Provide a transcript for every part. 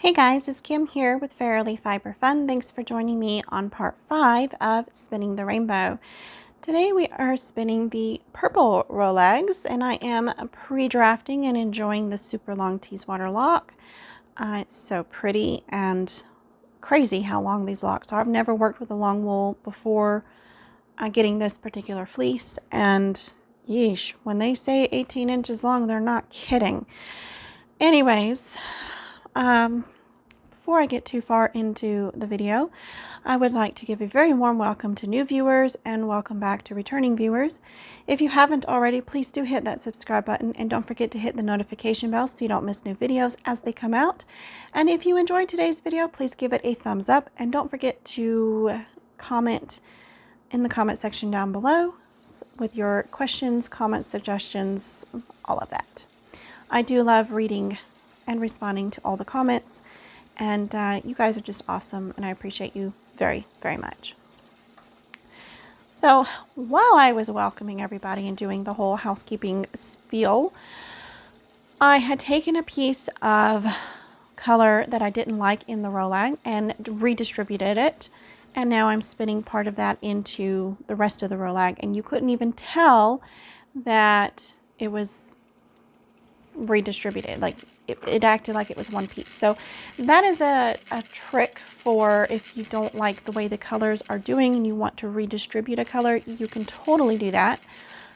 Hey guys, it's Kim here with Fairily Fiber Fun. Thanks for joining me on part 5 of Spinning the Rainbow. Today we are spinning the Purple Rolags, and I am pre-drafting and enjoying the super long Teeswater lock. It's so pretty and crazy how long these locks are. I've never worked with a long wool before getting this particular fleece, and yeesh, when they say 18 inches long, they're not kidding. Anyways, before I get too far into the video, I would like to give a very warm welcome to new viewers and welcome back to returning viewers. If you haven't already, please do hit that subscribe button and don't forget to hit the notification bell so you don't miss new videos as they come out. And if you enjoyed today's video, please give it a thumbs up and don't forget to comment in the comment section down below with your questions, comments, suggestions, all of that. I do love reading and responding to all the comments. And you guys are just awesome, and I appreciate you very, very much. So while I was welcoming everybody and doing the whole housekeeping spiel, I had taken a piece of color that I didn't like in the Rolag and redistributed it. And now I'm spinning part of that into the rest of the Rolag. And you couldn't even tell that it was redistributed. Like it acted like it was one piece. So that is a trick for if you don't like the way the colors are doing and you want to redistribute a color, you can totally do that.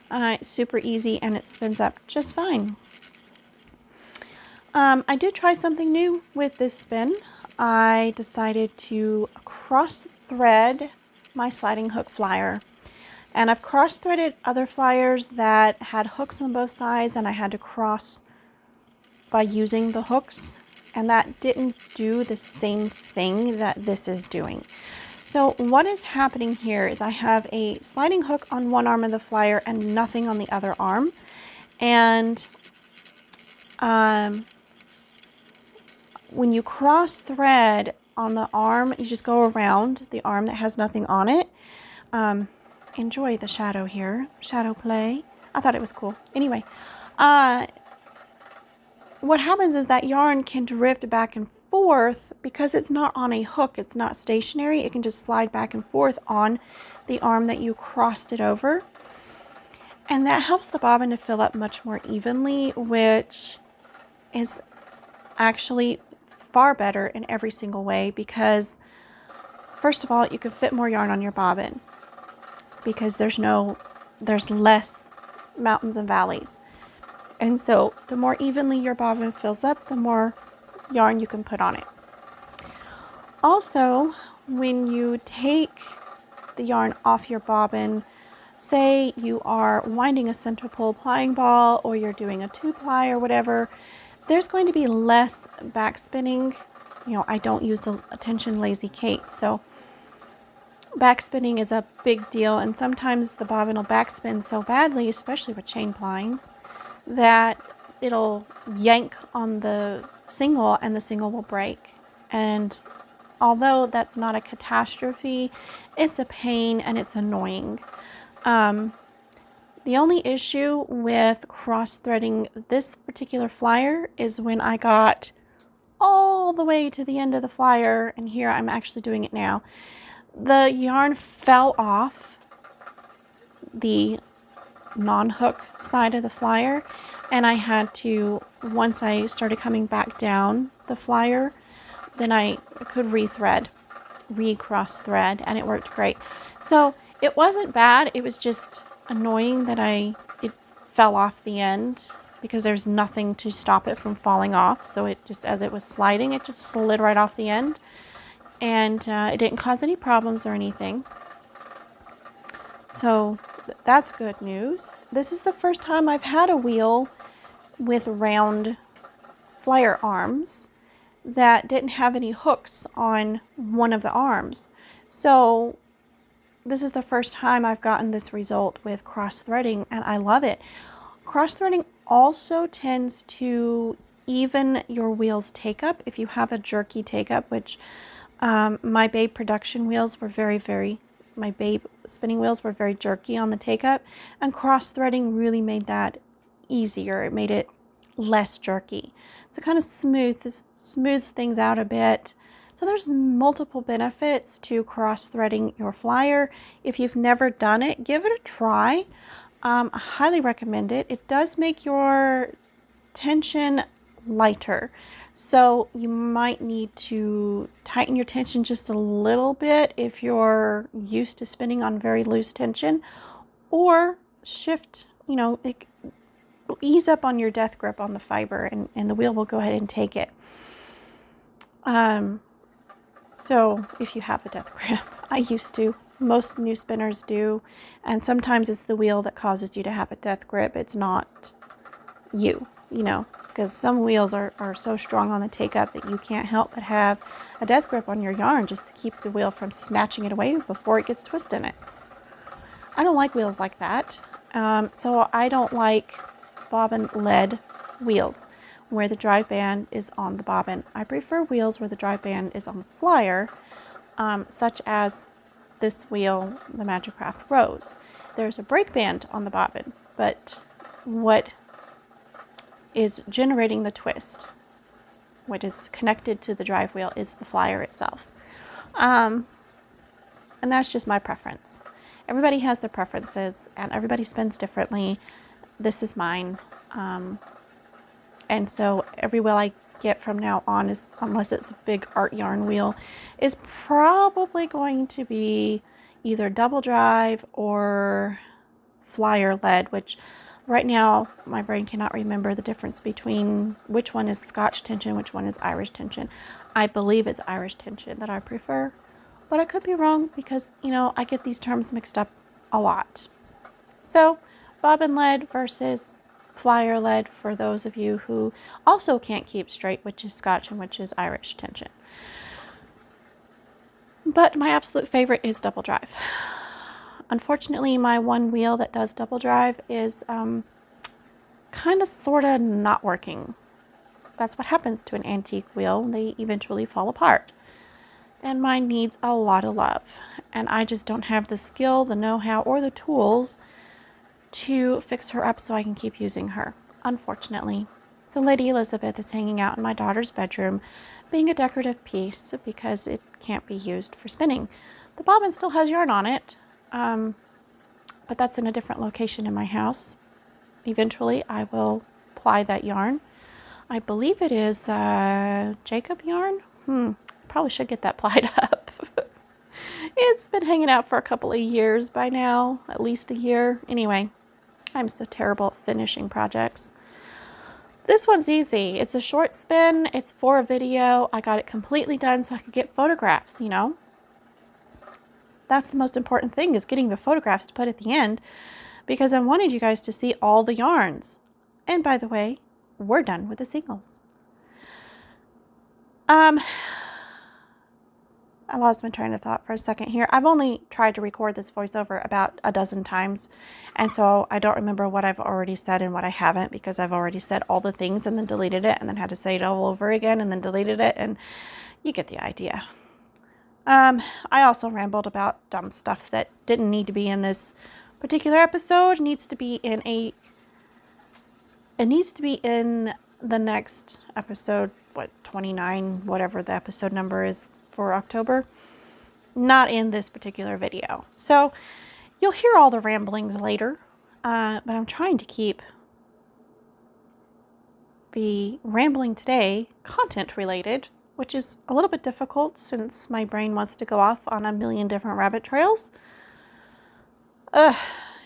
It's super easy and it spins up just fine. I did try something new with this spin. I decided to cross thread my sliding hook flyer. And I've cross threaded other flyers that had hooks on both sides and I had to cross by using the hooks, and that didn't do the same thing that this is doing. So what is happening here is I have a sliding hook on one arm of the flyer and nothing on the other arm. And when you cross thread on the arm, you just go around the arm that has nothing on it. Enjoy the shadow here, shadow play. I thought it was cool. Anyway, what happens is that yarn can drift back and forth because it's not on a hook, it's not stationary. It can just slide back and forth on the arm that you crossed it over. And that helps the bobbin to fill up much more evenly, which is actually far better in every single way because, first of all, you can fit more yarn on your bobbin because there's less mountains and valleys. And so the more evenly your bobbin fills up, the more yarn you can put on it. Also, when you take the yarn off your bobbin, say you are winding a center pole plying ball or you're doing a 2-ply or whatever, there's going to be less back spinning. You know, I don't use the Attention Lazy Kate, so back spinning is a big deal, and sometimes the bobbin will backspin so badly, especially with chain plying, that it'll yank on the single and the single will break. And although that's not a catastrophe, it's a pain and it's annoying. The only issue with cross-threading this particular flyer is when I got all the way to the end of the flyer, and here I'm actually doing it now, the yarn fell off the non-hook side of the flyer, and I had to, once I started coming back down the flyer, then I could recross thread, and it worked great. So it wasn't bad, it was just annoying that it fell off the end because there's nothing to stop it from falling off. So it just, as it was sliding, it just slid right off the end, and it didn't cause any problems or anything. So that's good news. This is the first time I've had a wheel with round flyer arms that didn't have any hooks on one of the arms. So this is the first time I've gotten this result with cross threading, and I love it. Cross threading also tends to even your wheel's take up. If you have a jerky take up, which my Babe production wheels were my Babe spinning wheels were very jerky on the take up, and cross threading really made that easier. It made it less jerky. So it kind of smooths things out a bit. So there's multiple benefits to cross-threading your flyer. If you've never done it, give it a try. I highly recommend it. It does make your tension lighter. So you might need to tighten your tension just a little bit if you're used to spinning on very loose tension, or shift, ease up on your death grip on the fiber, and the wheel will go ahead and take it. So if you have a death grip, I used to, most new spinners do, and sometimes it's the wheel that causes you to have a death grip. It's not you, because some wheels are so strong on the take up that you can't help but have a death grip on your yarn just to keep the wheel from snatching it away before it gets twisted in it. I don't like wheels like that. So I don't like bobbin lead wheels where the drive band is on the bobbin. I prefer wheels where the drive band is on the flyer, such as this wheel, the Magicraft Rose. There's a brake band on the bobbin, but what is generating the twist, what is connected to the drive wheel, is the flyer itself. And that's just my preference. Everybody has their preferences and everybody spins differently. This is mine. And so every wheel I get from now on, is, unless it's a big art yarn wheel, is probably going to be either double drive or flyer lead, which right now my brain cannot remember the difference between which one is Scotch tension, which one is Irish tension. I believe it's Irish tension that I prefer, but I could be wrong because, I get these terms mixed up a lot. So bobbin lead versus flyer lead for those of you who also can't keep straight which is Scotch and which is Irish tension. But my absolute favorite is double drive. Unfortunately, my one wheel that does double drive is kind of sort of not working. That's what happens to an antique wheel. They eventually fall apart. And mine needs a lot of love. And I just don't have the skill, the know-how, or the tools to fix her up so I can keep using her, unfortunately. So Lady Elizabeth is hanging out in my daughter's bedroom, being a decorative piece because it can't be used for spinning. The bobbin still has yarn on it, but that's in a different location in my house. Eventually I will ply that yarn. I believe it is Jacob yarn. Probably should get that plied up. It's been hanging out for a couple of years by now, at least a year. Anyway, I'm so terrible at finishing projects. This one's easy. It's a short spin. It's for a video. I got it completely done so I could get photographs, That's the most important thing, is getting the photographs to put at the end, because I wanted you guys to see all the yarns. And by the way, we're done with the singles. I lost my train of thought for a second here. I've only tried to record this voiceover about a dozen times, and so I don't remember what I've already said and what I haven't, because I've already said all the things and then deleted it and then had to say it all over again and then deleted it, and you get the idea. I also rambled about dumb stuff that didn't need to be in this particular episode. It needs to be in the next episode, 29, whatever the episode number is for October, not in this particular video. So you'll hear all the ramblings later, but I'm trying to keep the rambling today content related, which is a little bit difficult since my brain wants to go off on a million different rabbit trails.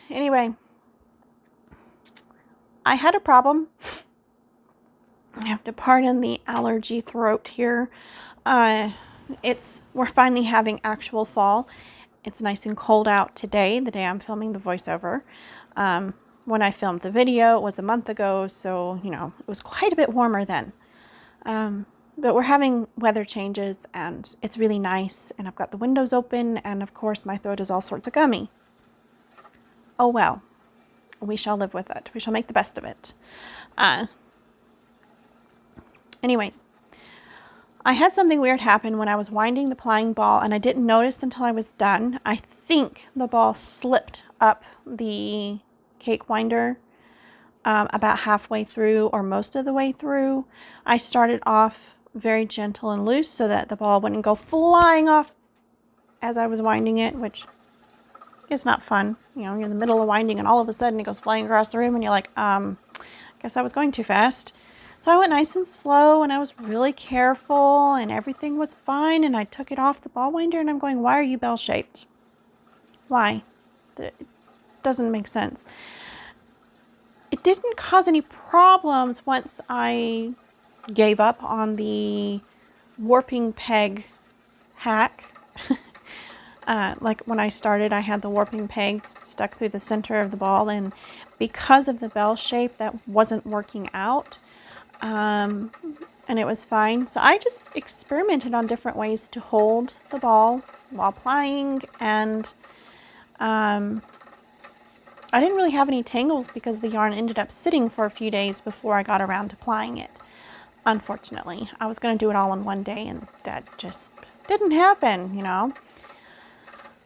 Anyway, I had a problem. I have to pardon the allergy throat here. We're finally having actual fall. It's nice and cold out today, the day I'm filming the voiceover. When I filmed the video, it was a month ago, so, it was quite a bit warmer then. But we're having weather changes, and it's really nice, and I've got the windows open, and of course my throat is all sorts of gummy. Oh well, we shall live with it. We shall make the best of it. Anyways, I had something weird happen when I was winding the plying ball, and I didn't notice until I was done. I think the ball slipped up the cake winder about halfway through or most of the way through. I started off very gentle and loose so that the ball wouldn't go flying off as I was winding it, which is not fun. You know, you're in the middle of winding and all of a sudden it goes flying across the room and you're like, guess I was going too fast. So I went nice and slow and I was really careful and everything was fine, and I took it off the ball winder and I'm going, why are you bell-shaped? Why? It doesn't make sense. It didn't cause any problems once I gave up on the warping peg hack. Like when I started, I had the warping peg stuck through the center of the ball, and because of the bell shape, that wasn't working out. And it was fine. So I just experimented on different ways to hold the ball while plying, and I didn't really have any tangles because the yarn ended up sitting for a few days before I got around to plying it. Unfortunately, I was going to do it all in one day and that just didn't happen, you know.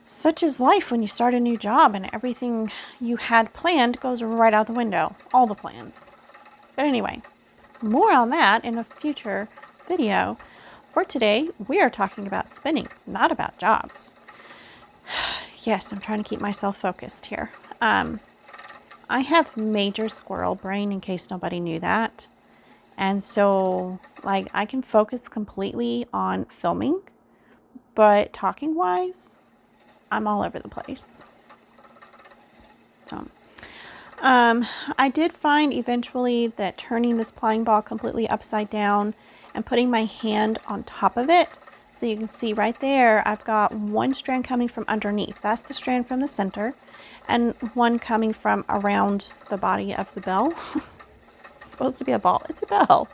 Such is life when you start a new job and everything you had planned goes right out the window. All the plans. But anyway, more on that in a future video. For today, we are talking about spinning, not about jobs. Yes, I'm trying to keep myself focused here. I have major squirrel brain, in case nobody knew that. And so, like, I can focus completely on filming, but talking wise, I'm all over the place. So, I did find eventually that turning this plying ball completely upside down and putting my hand on top of it, so you can see right there, I've got one strand coming from underneath. That's the strand from the center, and one coming from around the body of the bell. It's supposed to be a ball. It's a bell.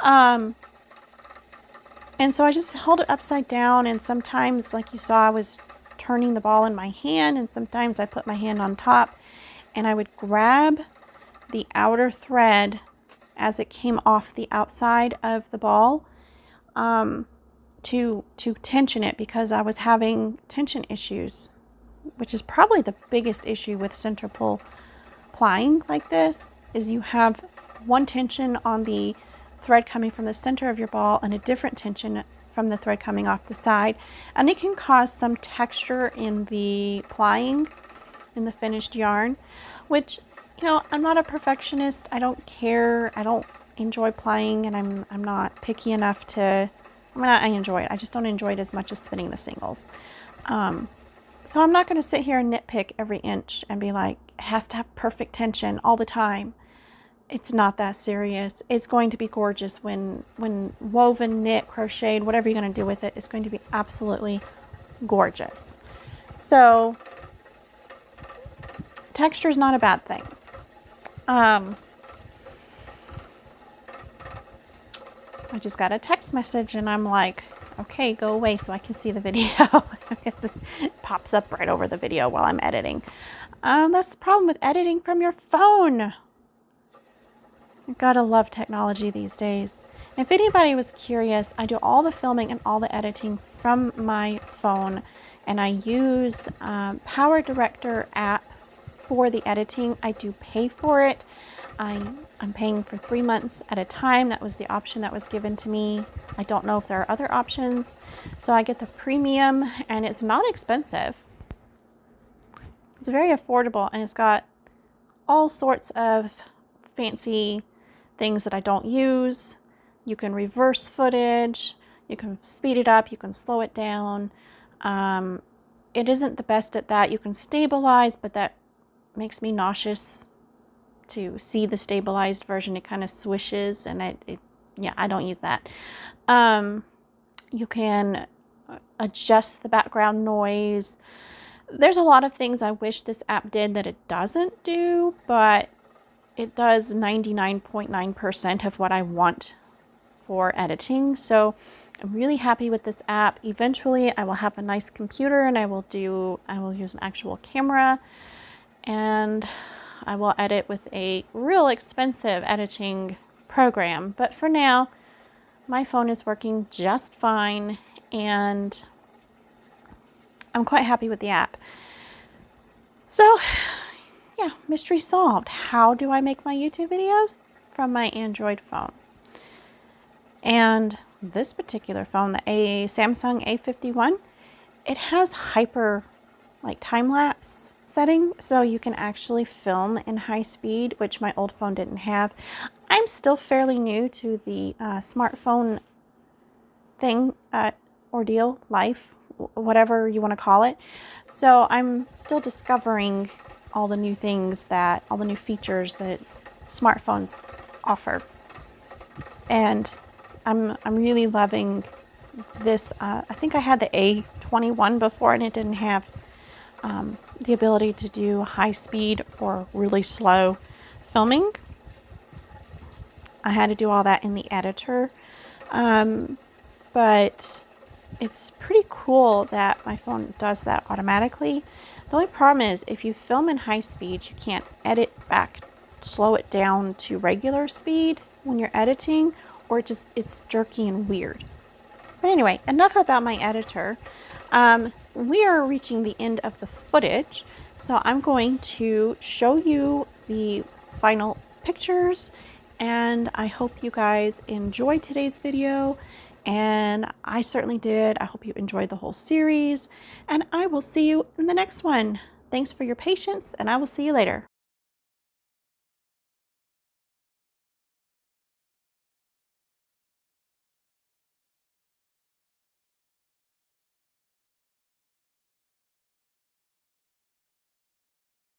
And so I just held it upside down, and sometimes, like you saw, I was turning the ball in my hand, and sometimes I put my hand on top, and I would grab the outer thread as it came off the outside of the ball to tension it, because I was having tension issues, which is probably the biggest issue with center pull plying like this, is you have one tension on the thread coming from the center of your ball and a different tension from the thread coming off the side, and it can cause some texture in the plying, in the finished yarn, which, you know, I'm not a perfectionist. I don't care. I don't enjoy plying, and I'm not picky enough to, I mean, I enjoy it. I just don't enjoy it as much as spinning the singles. So I'm not going to sit here and nitpick every inch and be like, it has to have perfect tension all the time. It's not that serious. It's going to be gorgeous when woven, knit, crocheted, whatever you're going to do with it, it's going to be absolutely gorgeous. So texture is not a bad thing. I just got a text message and I'm like, okay, go away so I can see the video. It pops up right over the video while I'm editing. That's the problem with editing from your phone. You gotta love technology these days. If anybody was curious, I do all the filming and all the editing from my phone, and I use Power Director app for the editing. I do pay for it. I'm paying for 3 months at a time. That was the option that was given to me. I don't know if there are other options. So I get the premium, and it's not expensive. It's very affordable, and it's got all sorts of fancy things that I don't use. You can reverse footage, you can speed it up, you can slow it down. It isn't the best at that. You can stabilize, but that makes me nauseous to see the stabilized version. It kind of swishes, and yeah, I don't use that. You can adjust the background noise. There's a lot of things I wish this app did that it doesn't do, but it does 99.9% of what I want for editing. So I'm really happy with this app. Eventually I will have a nice computer, and I will use an actual camera, and I will edit with a real expensive editing program. But for now, my phone is working just fine, and I'm quite happy with the app. So yeah, mystery solved. How do I make my YouTube videos? From my Android phone. And this particular phone, the Samsung A51, it has hyper like time-lapse setting, so you can actually film in high speed, which my old phone didn't have. I'm still fairly new to the smartphone thing, ordeal, life, whatever you want to call it. So I'm still discovering all the new things all the new features that smartphones offer. And I'm really loving this. I think I had the A21 before, and it didn't have the ability to do high speed or really slow filming. I had to do all that in the editor. But it's pretty cool that my phone does that automatically. The only problem is if you film in high speed, you can't edit back, slow it down to regular speed when you're editing, or it's jerky and weird. But anyway, enough about my editor. We are reaching the end of the footage, so I'm going to show you the final pictures, and I hope you guys enjoyed today's video, and I certainly did. I hope you enjoyed the whole series, and I will see you in the next one. Thanks for your patience, and I will see you later.